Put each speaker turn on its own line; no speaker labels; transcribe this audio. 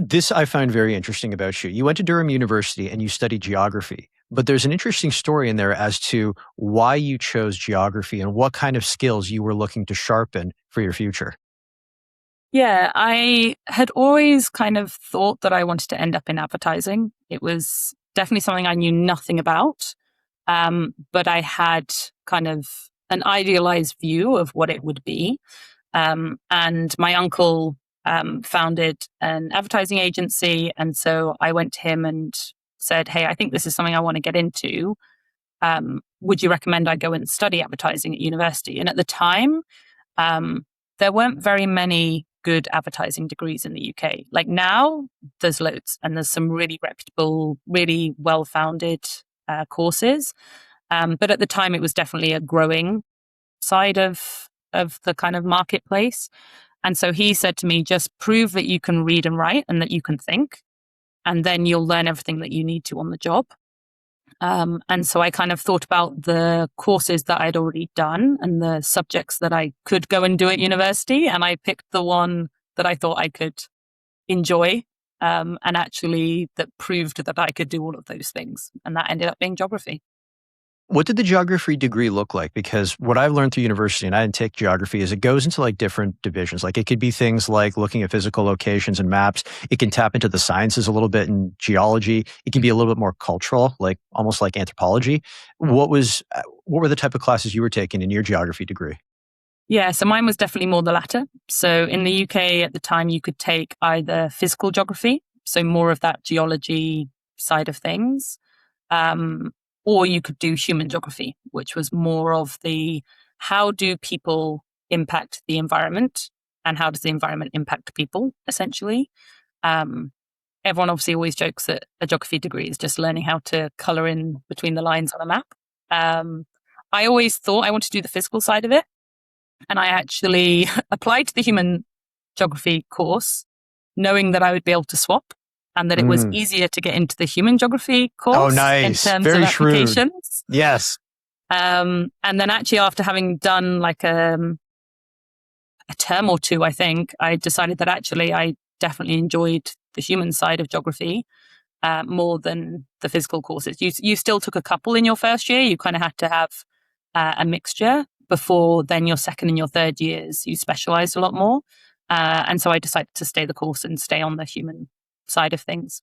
This I find very interesting about you. You went to Durham University and you studied geography, but there's an interesting story in there as to why you chose geography and what kind of skills you were looking to sharpen for your future.
Yeah, I had always kind of thought that I wanted to end up in advertising. It was definitely something I knew nothing about, but I had kind of an idealized view of what it would be. And my uncle founded an advertising agency. And so I went to him and said, "Hey, I think this is something I want to get into. Would you recommend I go and study advertising at university?" And at the time, um, there weren't very many good advertising degrees in the UK. Like now, there's loads, and there's some really reputable, really well founded courses. But at the time, it was definitely a growing side of the kind of marketplace. And so he said to me, just prove that you can read and write and that you can think, and then you'll learn everything that you need to on the job. And so I kind of thought about the courses that I'd already done and the subjects that I could go and do at university. And I picked the one that I thought I could enjoy, and actually that proved that I could do all of those things. And that ended up being geography.
What did the geography degree look like? Because what I've learned through university, and I didn't take geography, is it goes into like different divisions. Like it could be things like looking at physical locations and maps. It can tap into the sciences a little bit in geology. It can be a little bit more cultural, like almost like anthropology. What were the type of classes you were taking in your geography degree?
Yeah, so mine was definitely more the latter. So in the UK at the time, you could take either physical geography, so more of that geology side of things, um, or you could do human geography, which was more of the how do people impact the environment and how does the environment impact people, essentially. Um, Everyone obviously always jokes that a geography degree is just learning how to color in between the lines on a map. Um, I always thought I wanted to do the physical side of it. And I actually applied to the human geography course, knowing that I would be able to swap and that it was
Mm.
easier to get into the human geography
Oh,
course in
nice.
terms of
Very shrewd.
applications.
Yes.
And then actually after having done like a term or two, I think I decided that actually I definitely enjoyed the human side of geography more than the physical courses. You still took a couple in your first year. You kind of had to have a mixture before then your second and your third years, you specialized a lot more. And so I decided to stay the course and stay on the human side of things.